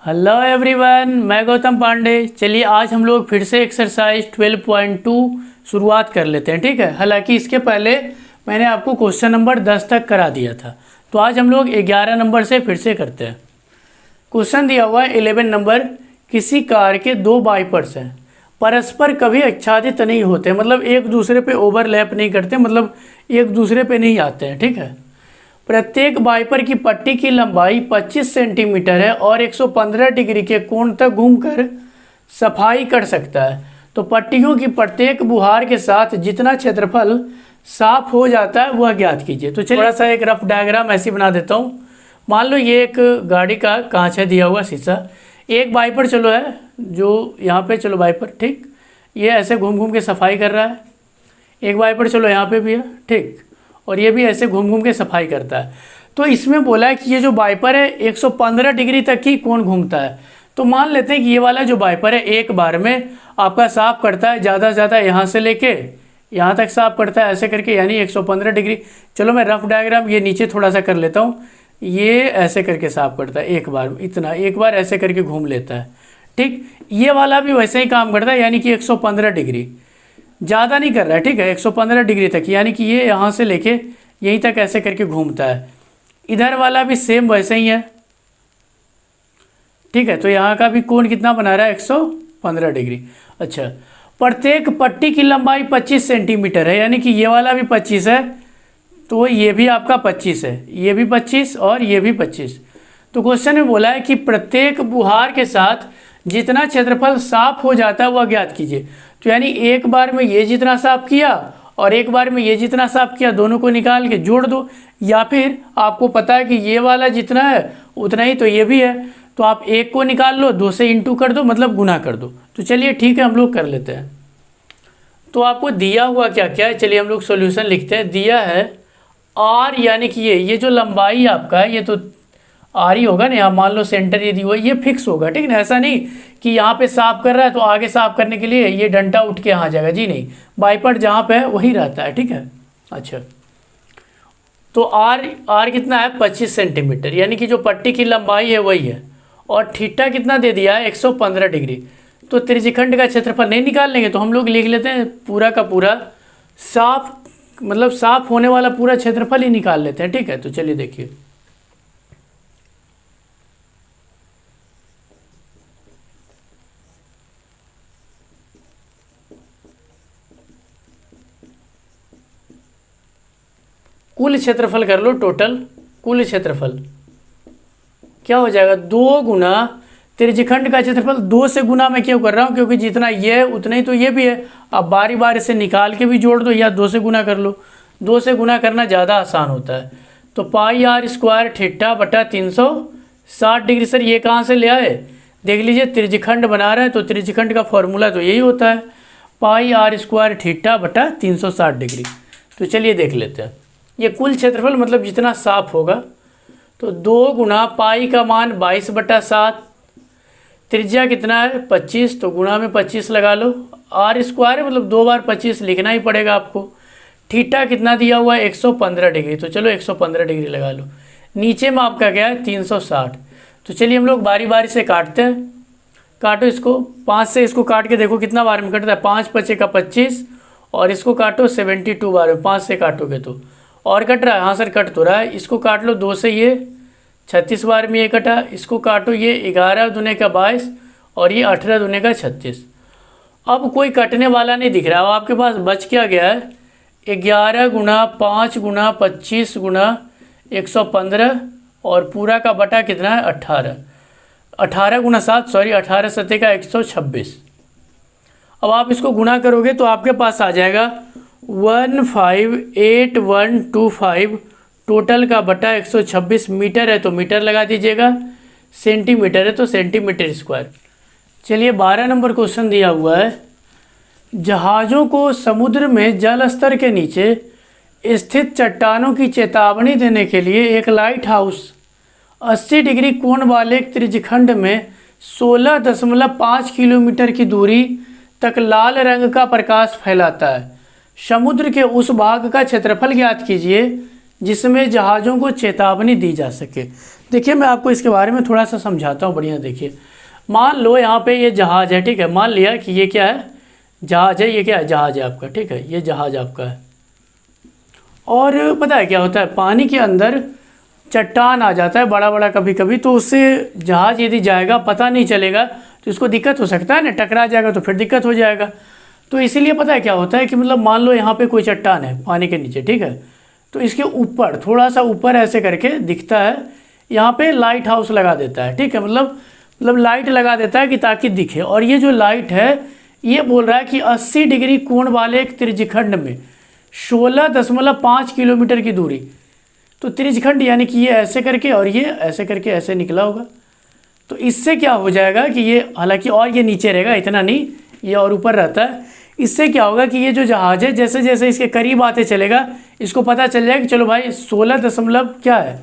Hello everyone, मैं गौतम पांडे। चलिए आज हम लोग फिर से एक्सरसाइज 12.2 शुरुआत कर लेते हैं, ठीक है। हालांकि इसके पहले मैंने आपको क्वेश्चन नंबर 10 तक करा दिया था, तो आज हम लोग 11 नंबर से फिर से करते हैं। क्वेश्चन दिया हुआ है 11 नंबर, किसी कार के दो वाइपर्स हैं, परस्पर कभी आच्छादित नहीं होते, मतलब एक दूसरे पे ओवरलैप नहीं करते, मतलब एक दूसरे पे नहीं आते हैं, ठीक है। प्रत्येक वाइपर की पट्टी की लंबाई 25 सेंटीमीटर है और 115 डिग्री के कोण तक घूमकर सफाई कर सकता है। तो पट्टियों की प्रत्येक बुहार के साथ जितना क्षेत्रफल साफ हो जाता है वह ज्ञात कीजिए। तो चलिए थोड़ा सा एक रफ डायग्राम ऐसे बना देता हूँ। मान लो ये एक गाड़ी का कांच है, दिया हुआ शीशा, एक वाइपर चलो है जो यहाँ पे, चलो वाइपर, ठीक, ये ऐसे घूम घूम के सफाई कर रहा है। एक वाइपर चलो यहाँ पे भी है, ठीक, और ये भी ऐसे घूम घूम के सफाई करता है। तो इसमें बोला है कि ये जो वाइपर है 115 डिग्री तक ही कोण घूमता है। तो मान लेते हैं कि ये वाला जो वाइपर है एक बार में आपका साफ करता है ज़्यादा से ज़्यादा यहाँ से लेके यहाँ तक साफ करता है, ऐसे करके, यानी 115 डिग्री। चलो मैं रफ डायग्राम ये नीचे थोड़ा सा कर लेता हूँ। ये ऐसे करके साफ करता है एक बार, इतना एक बार ऐसे करके घूम लेता है, ठीक। ये वाला भी वैसे ही काम करता है, यानी कि 115 डिग्री, ज़्यादा नहीं कर रहा है, ठीक है, 115 डिग्री तक, यानी कि ये यहाँ से लेके यहीं तक ऐसे करके घूमता है। इधर वाला भी सेम वैसे ही है, ठीक है। तो यहाँ का भी कोण कितना बना रहा है, 115 डिग्री। अच्छा, प्रत्येक पट्टी की लंबाई 25 सेंटीमीटर है, यानी कि ये वाला भी 25 है, तो ये भी आपका 25 है, ये भी 25 और ये भी 25। तो क्वेश्चन में बोला है कि प्रत्येक बुहार के साथ जितना क्षेत्रफल साफ हो जाता है वह ज्ञात कीजिए। तो यानी एक बार में ये जितना साफ किया और एक बार में ये जितना साफ किया, दोनों को निकाल के जोड़ दो, या फिर आपको पता है कि ये वाला जितना है उतना ही तो ये भी है, तो आप एक को निकाल लो, 2 से इंटू कर दो, मतलब गुना कर दो। तो चलिए ठीक है, हम लोग कर लेते हैं। तो आपको दिया हुआ क्या क्या है, चलिए हम लोग सॉल्यूशन लिखते हैं। दिया है आर, यानी कि ये जो लंबाई आपका है ये तो आर ही होगा ना, यहाँ मान लो सेंटर ये दी हुआ, ये फिक्स होगा, ठीक ना। ऐसा नहीं कि यहाँ पे साफ कर रहा है तो आगे साफ करने के लिए ये डंडा उठ के यहाँ जाएगा, जी नहीं, वाइपर जहाँ पे है वही रहता है, ठीक है। अच्छा, तो आर कितना है, 25 सेंटीमीटर, यानी कि जो पट्टी की लंबाई है वही है, और थीटा कितना दे दिया है, 115 डिग्री। तो त्रिज्यखंड का क्षेत्रफल नहीं निकाल लेंगे, तो हम लोग लिख लेते हैं पूरा का पूरा साफ, मतलब साफ होने वाला पूरा क्षेत्रफल ही निकाल लेते हैं, ठीक है। तो चलिए देखिए, कुल क्षेत्रफल कर लो, टोटल कुल क्षेत्रफल क्या हो जाएगा, 2 गुना त्रिज्यखंड का क्षेत्रफल। 2 से गुना मैं क्यों कर रहा हूँ, क्योंकि जितना ये है उतना ही तो ये भी है। अब बारी बारी से निकाल के भी जोड़ दो या 2 से गुना कर लो, 2 से गुना करना ज़्यादा आसान होता है। तो पाई आर स्क्वायर थीटा बटा 360 डिग्री। सर ये कहाँ से ले आए, देख लीजिए, त्रिज्यखंड बना रहा है तो त्रिज्यखंड का फॉर्मूला तो यही होता है, पाई आर स्क्वायर थीटा बटा 360 डिग्री। तो चलिए देख लेते हैं, ये कुल क्षेत्रफल मतलब जितना साफ होगा। तो 2 गुना पाई का मान 22/7, त्रिज्या कितना है 25, तो गुणा में 25 लगा लो, आर स्क्वायर मतलब 2 बार 25 लिखना ही पड़ेगा आपको। थीटा कितना दिया हुआ है, 115 डिग्री, तो चलो 115 डिग्री लगा लो। नीचे में आपका क्या है, 360। तो चलिए हम लोग बारी बारी से काटते हैं। काटो इसको, 5 से इसको काट के देखो कितना बार में कटता है, 5 5 का 25, और इसको काटो 72 बार में, 5 से काटोगे तो, और कट रहा है, हाँ सर कट तो रहा है। इसको काट लो 2 से, ये 36 बार में ये कटा। इसको काटो, ये 11 दूने का 22 और ये 18 दूने का 36। अब कोई कटने वाला नहीं दिख रहा है, आपके पास बच क्या गया है, 11 गुना 5 गुना 25 गुना 115, और पूरा का बटा कितना है 18, 18 गुना 7, सॉरी 18 7 का 126। अब आप इसको गुना करोगे तो आपके पास आ जाएगा 158125, टोटल का बटा 126। मीटर है तो मीटर लगा दीजिएगा, सेंटीमीटर है तो सेंटीमीटर स्क्वायर। चलिए 12 नंबर क्वेश्चन दिया हुआ है, जहाज़ों को समुद्र में जल स्तर के नीचे स्थित चट्टानों की चेतावनी देने के लिए एक लाइट हाउस 80 डिग्री कोण वाले एक त्रिज्यखंड में 16.5 किलोमीटर की दूरी तक लाल रंग का प्रकाश फैलाता है। समुद्र के उस भाग का क्षेत्रफल ज्ञात कीजिए जिसमें जहाज़ों को चेतावनी दी जा सके। देखिए मैं आपको इसके बारे में थोड़ा सा समझाता हूँ, बढ़िया देखिए। मान लो यहाँ पे ये जहाज़ है, ठीक है, मान लिया कि ये क्या है, जहाज़ है, ये क्या है, जहाज़ है आपका, ठीक है, ये जहाज़ आपका है। और पता है क्या होता है, पानी के अंदर चट्टान आ जाता है बड़ा बड़ा कभी कभी, तो उससे जहाज़ यदि जाएगा पता नहीं चलेगा तो इसको दिक्कत हो सकता है ना, टकरा जाएगा तो फिर दिक्कत हो जाएगा। तो इसीलिए पता है क्या होता है कि मतलब मान लो यहाँ पे कोई चट्टान है पानी के नीचे, ठीक है, तो इसके ऊपर थोड़ा सा ऊपर ऐसे करके दिखता है, यहाँ पे लाइट हाउस लगा देता है, ठीक है, मतलब लाइट लगा देता है कि ताकि दिखे। और ये जो लाइट है ये बोल रहा है कि 80 डिग्री कोण वाले एक त्रिज्यखंड में 16.5 किलोमीटर की दूरी, तो त्रिज्यखंड यानी कि ये ऐसे करके और ये ऐसे करके ऐसे निकला होगा। तो इससे क्या हो जाएगा कि ये, हालांकि और ये नीचे रहेगा, इतना नहीं, ये और ऊपर रहता है। इससे क्या होगा कि ये जो जहाज़ है जैसे जैसे इसके करीब आते चलेगा, इसको पता चल जाएगा कि चलो भाई 16 दशमलव क्या है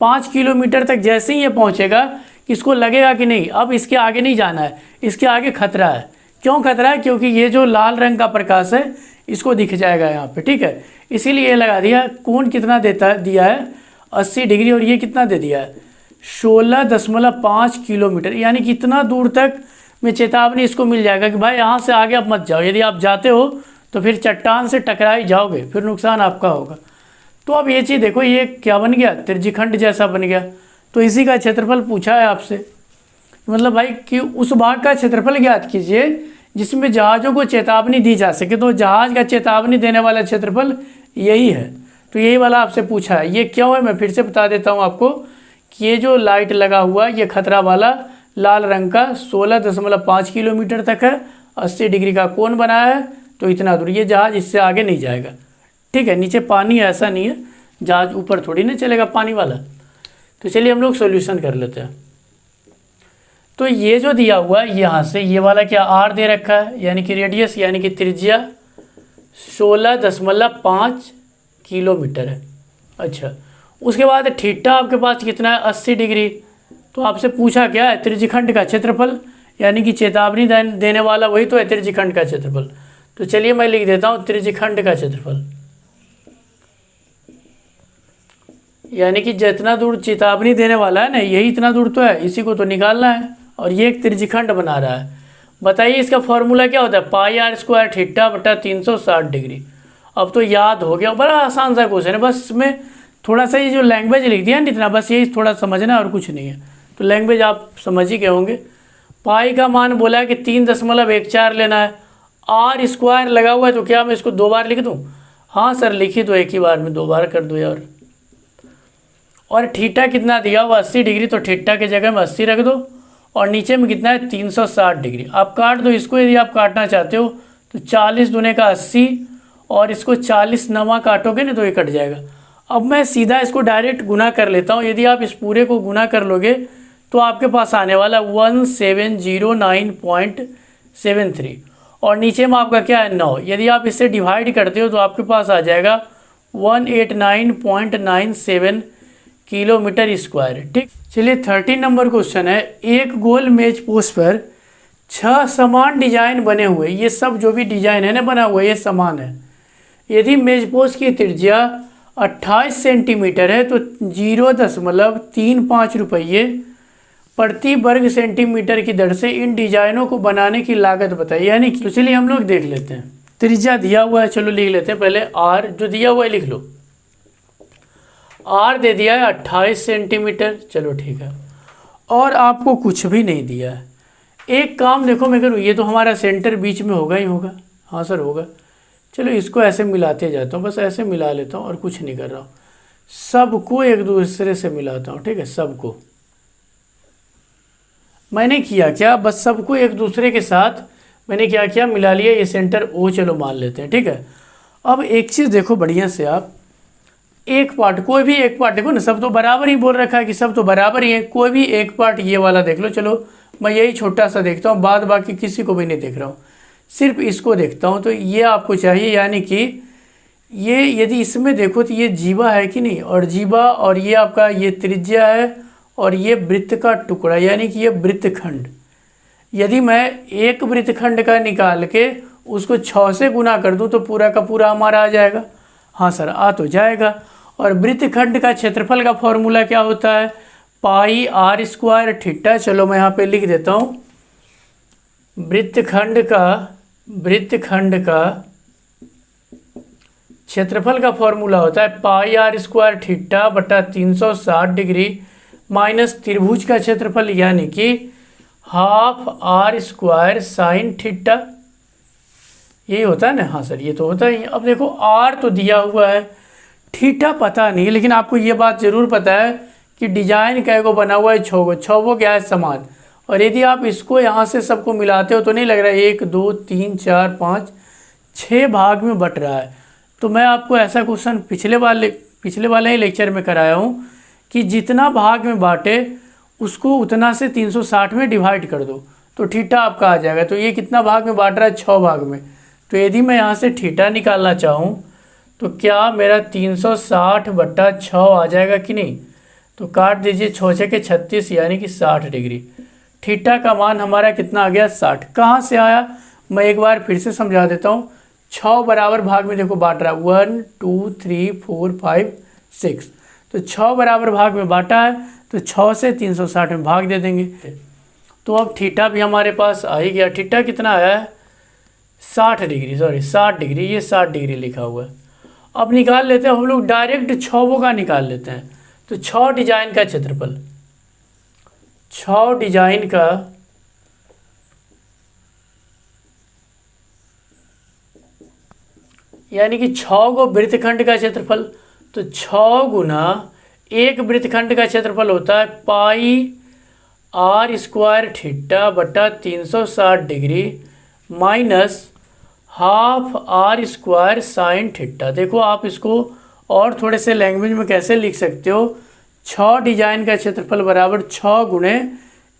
5 किलोमीटर तक जैसे ही ये पहुँचेगा, इसको लगेगा कि नहीं अब इसके आगे नहीं जाना है, इसके आगे खतरा है। क्यों खतरा है? क्योंकि ये जो लाल रंग का प्रकाश है इसको दिख जाएगा यहाँ पे, ठीक है, इसीलिए ये लगा दिया। कोण कितना दिया है 80 डिग्री, और ये कितना दे दिया है 16.5 किलोमीटर, यानी कि इतना दूर तक में चेतावनी इसको मिल जाएगा कि भाई यहाँ से आगे आप मत जाओ। यदि आप जाते हो तो फिर चट्टान से टकरा ही जाओगे, फिर नुकसान आपका होगा। तो अब ये चीज़ देखो, ये क्या बन गया, त्रिज्यखंड जैसा बन गया। तो इसी का क्षेत्रफल पूछा है आपसे, मतलब भाई कि उस भाग का क्षेत्रफल ज्ञात कीजिए जिसमें जहाज़ों को चेतावनी दी जा सके। तो जहाज़ का चेतावनी देने वाला क्षेत्रफल यही है, तो यही वाला आपसे पूछा है। ये क्यों है मैं फिर से बता देता हूँ आपको कि ये जो लाइट लगा हुआ ये खतरा वाला लाल रंग का 16.5 किलोमीटर तक है, 80 डिग्री का कोण बनाया है, तो इतना दूर ये जहाज़ इससे आगे नहीं जाएगा, ठीक है। नीचे पानी है, ऐसा नहीं है, जहाज़ ऊपर थोड़ी ना चलेगा पानी वाला। तो चलिए हम लोग सॉल्यूशन कर लेते हैं। तो ये जो दिया हुआ है यहाँ से ये वाला क्या आर दे रखा है, यानी कि रेडियस यानी कि त्रिज्या 16.5 किलोमीटर है। अच्छा, उसके बाद थीटा आपके पास कितना है 80 डिग्री। तो आपसे पूछा क्या है त्रिज्यखंड का क्षेत्रफल, यानी कि चेतावनी देने वाला वही तो है त्रिज्यखंड का क्षेत्रफल। तो चलिए मैं लिख देता हूँ त्रिज्यखंड का क्षेत्रफल, यानी कि जितना दूर चेतावनी देने वाला है ना यही इतना दूर तो है, इसी को तो निकालना है। और ये एक त्रिज्यखंड बना रहा है। बताइए इसका फॉर्मूला क्या होता है, पाई आर स्क्वायर थीटा बटा 360 डिग्री। अब तो याद हो गया, बड़ा आसान सा क्वेश्चन है, बस इसमें थोड़ा सा ये जो लैंग्वेज लिख दिया है इतना, बस यही थोड़ा समझना और कुछ नहीं है। तो लैंग्वेज आप समझ ही गए होंगे। पाई का मान बोला है कि 3.14 लेना है, आर स्क्वायर लगा हुआ है तो क्या मैं इसको 2 बार लिख दूँ? हाँ सर लिखी तो एक ही बार में 2 बार कर दो यार। और थीटा कितना दिया हुआ 80 डिग्री, तो थीटा की जगह में 80 रख दो, और नीचे में कितना है 360 डिग्री। आप काट दो इसको, यदि आप काटना चाहते हो तो 40 दूने का 80, और इसको 40 नवा काटोगे ना तो ये कट जाएगा। अब मैं सीधा इसको डायरेक्ट गुना कर लेता हूँ। यदि आप इस पूरे को गुना कर लोगे तो आपके पास आने वाला 1709.73, और नीचे में आपका क्या है 9। यदि आप इससे डिवाइड करते हो तो आपके पास आ जाएगा 189.97 किलोमीटर स्क्वायर, ठीक। चलिए 13 नंबर क्वेश्चन है, एक गोल मेज पोस्ट पर 6 समान डिजाइन बने हुए, ये सब जो भी डिजाइन है ना बना हुआ ये समान है। यदि मेज पोस्ट की त्रिज्या 28 सेंटीमीटर है तो 0.35 रुपये प्रति वर्ग सेंटीमीटर की दर से इन डिजाइनों को बनाने की लागत बताइए। यानी कि तो चलिए हम लोग देख लेते हैं। त्रिज्या दिया हुआ है, चलो लिख लेते हैं पहले आर, जो दिया हुआ है लिख लो। आर दे दिया है 28 सेंटीमीटर, चलो ठीक है, और आपको कुछ भी नहीं दिया है। एक काम देखो मैं करूँ, ये तो हमारा सेंटर बीच में होगा ही होगा, हाँ सर होगा। चलो इसको ऐसे मिलाते जाता हूँ, बस ऐसे मिला लेता हूँ और कुछ नहीं कर रहा हूँ, सबको एक दूसरे से मिलाता हूँ, ठीक है। सबको मैंने किया क्या, बस सबको एक दूसरे के साथ मैंने क्या किया मिला लिया, ये सेंटर ओ चलो मान लेते हैं, ठीक है। अब एक चीज़ देखो बढ़िया से, आप एक पार्ट, कोई भी एक पार्ट देखो ना, सब तो बराबर ही बोल रखा है कि सब तो बराबर ही है, कोई भी एक पार्ट ये वाला देख लो। चलो मैं यही छोटा सा देखता हूँ, बाद बाकी किसी को भी नहीं देख रहा हूँ, सिर्फ इसको देखता हूँ। तो ये आपको चाहिए, यानी कि ये यदि इसमें देखो तो ये जीवा है कि नहीं, और जीवा, और ये आपका ये त्रिज्या है, और ये वृत्त का टुकड़ा यानी कि ये वृत्तखंड। यदि मैं एक वृत्तखंड का निकाल के उसको 6 से गुना कर दूँ तो पूरा का पूरा हमारा आ जाएगा। हाँ सर आ तो जाएगा। और वृत्तखंड का क्षेत्रफल का फॉर्मूला क्या होता है, पाई आर स्क्वायर थीटा। चलो मैं यहाँ पे लिख देता हूँ, वृत्तखंड का क्षेत्रफल का फॉर्मूला होता है पाई आर स्क्वायर थीटा बटा 360 डिग्री माइनस त्रिभुज का क्षेत्रफल यानी कि half R square sine theta. यही होता है ना? हाँ सर, ये तो होता ही है। अब देखो आर तो दिया हुआ है, थीटा पता नहीं, लेकिन आपको ये बात ज़रूर पता है कि डिजाइन कैगो बना हुआ है, छो क्या है समान। और यदि आप इसको यहाँ से सबको मिलाते हो तो नहीं लग रहा है 1 2 3 4 5 6 भाग में बट रहा है। तो मैं आपको ऐसा क्वेश्चन पिछले वाले ही लेक्चर में कराया हूँ कि जितना भाग में बांटे उसको उतना से 360 में डिवाइड कर दो तो थीटा आपका आ जाएगा। तो ये कितना भाग में बांट रहा है? 6 भाग में। तो यदि मैं यहाँ से थीटा निकालना चाहूँ तो क्या मेरा 360 बट्टा 6 आ जाएगा कि नहीं? तो काट दीजिए, 6 के 36 यानी कि 60 डिग्री। थीटा का मान हमारा कितना आ गया? 60। कहाँ से आया? मैं एक बार फिर से समझा देता हूँ। 6 बराबर भाग में देखो बांट रहा है, 1 2 3 4 5 6। तो 6 बराबर भाग में बांटा है तो 6 से 360 में भाग दे देंगे। तो अब थीटा भी हमारे पास आ ही गया। थीटा कितना आया है? 60 डिग्री, सॉरी 60 डिग्री, ये 60 डिग्री लिखा हुआ है। अब निकाल लेते हैं हम लोग, डायरेक्ट 6 का निकाल लेते हैं। तो 6 डिजाइन का क्षेत्रफल, 6 डिजाइन का यानी कि 6 को वृत्तखंड का क्षेत्रफल। तो 6 गुना एक वृत्तखंड का क्षेत्रफल होता है पाई आर स्क्वायर थीटा बटा 360 degree minus half R square sine theta. देखो आप इसको और थोड़े से लैंग्वेज में कैसे लिख सकते हो? 6 डिजाइन का क्षेत्रफल बराबर 6 गुणे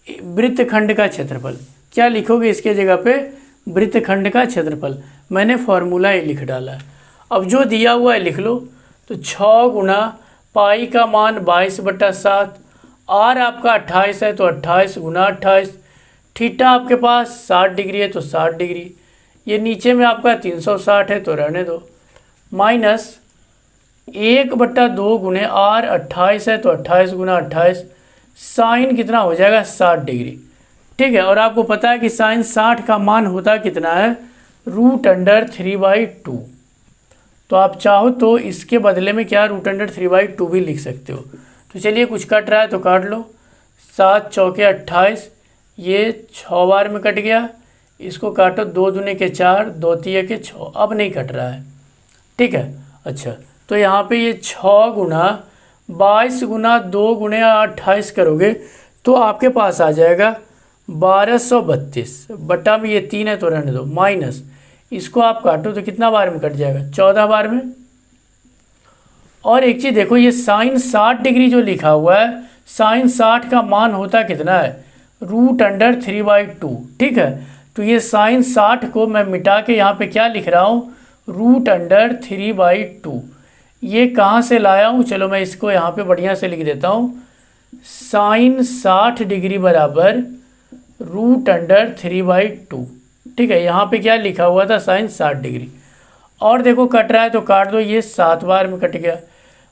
वृत्तखंड का क्षेत्रफल। क्या लिखोगे इसके जगह पे? वृत्तखंड का क्षेत्रफल। मैंने फॉर्मूला ये लिख डाला है। अब जो दिया हुआ है लिख लो। तो 6 गुना पाई का मान 22/7, आर आपका 28 है तो 28 गुना 28, थीटा आपके पास 60 डिग्री है तो 60 डिग्री, ये नीचे में आपका 360 है तो रहने दो, माइनस 1/2 गुने आर 28 है तो 28 गुना 28, साइन कितना हो जाएगा? 60 डिग्री। ठीक है, और आपको पता है कि साइन 60 का मान होता कितना है? √3/2। तो आप चाहो तो इसके बदले में क्या √3/2 भी लिख सकते हो। तो चलिए, कुछ कट रहा है तो काट लो। 7 चौके 28, ये 6 बार में कट गया। इसको काटो, 2 दूने के 4, 2 तिये के 6, अब नहीं कट रहा है। ठीक है, अच्छा तो यहाँ पे ये 6 गुना 22 गुना 2 गुणे 28 करोगे तो आपके पास आ जाएगा 1232 बटा में ये 3 है तो रहने दो, माइनस इसको आप काटो तो कितना बार में कट जाएगा? 14 बार में। और एक चीज़ देखो, ये साइन 60 डिग्री जो लिखा हुआ है, साइन 60 का मान होता कितना है? √3/2। ठीक है, तो ये साइन 60 को मैं मिटा के यहाँ पे क्या लिख रहा हूँ? √3/2। ये कहाँ से लाया हूँ? चलो मैं इसको यहाँ पे बढ़िया से लिख देता हूँ। साइन 60 डिग्री बराबर √3/2। ठीक है, यहाँ पे क्या लिखा हुआ था? Sine 60 degree. और देखो कट रहा है तो काट दो, ये 7 बार में कट गया।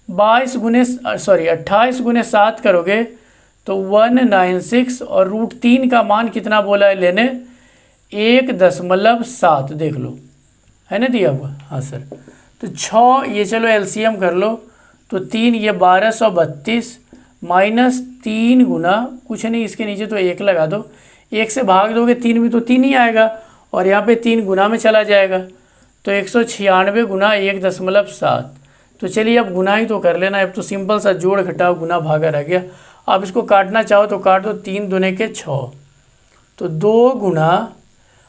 28 गुने 7 करोगे तो 196, और √3 का मान कितना बोला है लेने? 1.7। देख लो, है ना दिया हुआ? हाँ सर। तो 6, ये चलो एलसीएम कर लो, तो 3, ये 1232 माइनस 3 गुना कुछ नहीं, इसके नीचे तो 1 लगा दो, 1 से भाग दोगे 3 में तो 3 ही आएगा, और यहाँ पे 3 गुना में चला जाएगा तो 196 गुना 1.7। तो चलिए अब गुना ही तो कर लेना, अब तो सिंपल सा जोड़ घटाओ गुना भागा रह गया। आप इसको काटना चाहो तो काट दो, 3 दूने के 6, तो 2 गुना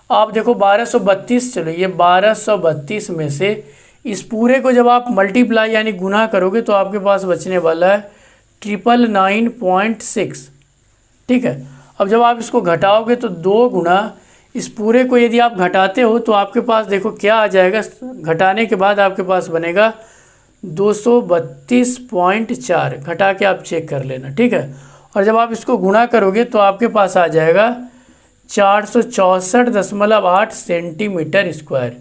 आप देखो 1232। चलो ये 1232 में से इस पूरे को जब आप मल्टीप्लाई यानी गुना करोगे तो आपके पास बचने वाला है 999.6। ठीक है, अब जब आप इसको घटाओगे तो 2 गुना इस पूरे को यदि आप घटाते हो तो आपके पास देखो क्या आ जाएगा? घटाने के बाद आपके पास बनेगा 232.4। घटा के आप चेक कर लेना। ठीक है, और जब आप इसको गुणा करोगे तो आपके पास आ जाएगा 464.8 सेंटीमीटर स्क्वायर।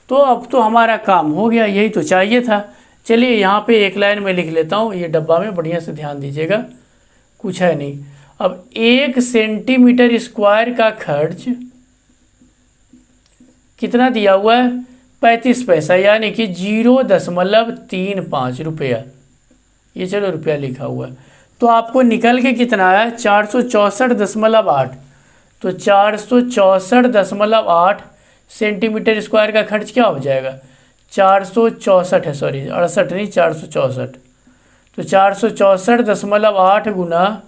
तो अब तो हमारा काम हो गया, यही तो चाहिए था। चलिए यहाँ पे एक लाइन में लिख लेता हूँ, ये डब्बा में बढ़िया से ध्यान दीजिएगा। कुछ है नहीं। अब 1 सेंटीमीटर स्क्वायर का खर्च कितना दिया हुआ है, 35 पैसा, यानी कि 0.35 रुपया। ये चलो रुपया लिखा हुआ है। तो आपको निकल के कितना आया, 464.8। तो 464.8 सेंटीमीटर स्क्वायर का खर्च क्या हो जाएगा, 464 है, सॉरी 68 नहीं 464। तो 464.8 गुना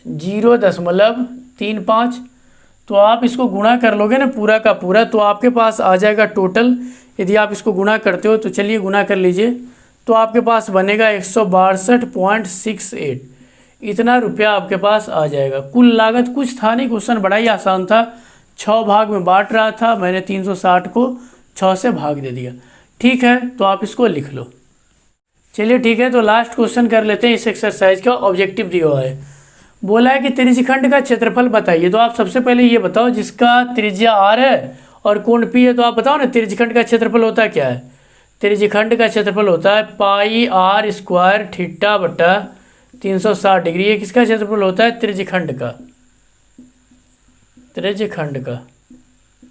0.35, तो आप इसको गुणा कर लोगे ना पूरा का पूरा, तो आपके पास आ जाएगा टोटल। यदि आप इसको गुणा करते हो तो चलिए गुणा कर लीजिए, तो आपके पास बनेगा 162.68। इतना रुपया आपके पास आ जाएगा। कुल लागत कुछ था नहीं, क्वेश्चन बड़ा ही आसान था, 6 भाग में बांट रहा था, मैंने 360 को 6 से भाग दे दिया। ठीक है, तो आप इसको लिख लो। चलिए ठीक है, तो लास्ट क्वेश्चन कर लेते हैं। इस एक्सरसाइज का ऑब्जेक्टिव दिया हुआ है, बोला है कि त्रिज्यखंड का क्षेत्रफल बताइए। तो आप सबसे पहले ये बताओ, जिसका त्रिज्या r है और कोण p है, तो आप बताओ ना त्रिज्यखंड का क्षेत्रफल होता है क्या है। त्रिज्यखंड का क्षेत्रफल होता है पाई r स्क्वायर थीटा बटा 360 डिग्री। ये किसका क्षेत्रफल होता है, त्रिज्यखंड का, त्रिज्यखंड का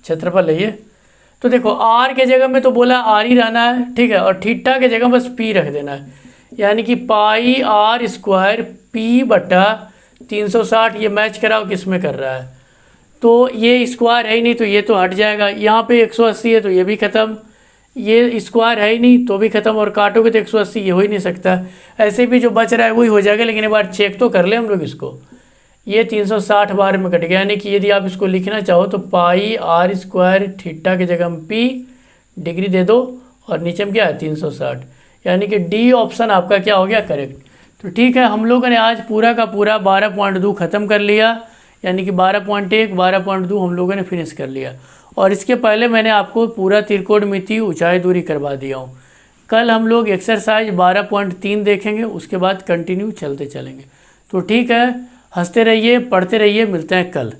क्षेत्रफल है ये। तो देखो r के जगह में तो बोला r ही रहना है, ठीक है, और थीटा के जगह बस p रख देना है, यानी कि पाई r स्क्वायर p बटा 360। ये मैच कराओ किस में कर रहा है, तो ये स्क्वायर है ही नहीं तो ये तो हट जाएगा। यहाँ पे 180 है तो ये भी ख़त्म, ये स्क्वायर है ही नहीं तो भी ख़त्म, और काटोगे तो 180 ये हो ही नहीं सकता। ऐसे भी जो बच रहा है वही हो जाएगा, लेकिन एक बार चेक तो कर ले हम लोग इसको। ये 360 बार में कट गया, यानी कि यदि आप इसको लिखना चाहो तो पाई r स्क्वायर थीटा की जगह में p डिग्री दे दो और नीचे में क्या है 360, यानी कि डी ऑप्शन आपका क्या हो गया, करेक्ट। तो ठीक है, हम लोगों ने आज पूरा का पूरा 12.2 ख़त्म कर लिया, यानी कि 12.1 12.2 हम लोगों ने फिनिश कर लिया। और इसके पहले मैंने आपको पूरा त्रिकोणमिति ऊंचाई दूरी करवा दिया हूँ। कल हम लोग एक्सरसाइज 12.3 देखेंगे, उसके बाद कंटिन्यू चलते चलेंगे। तो ठीक है, हंसते रहिए, पढ़ते रहिए, मिलते हैं कल।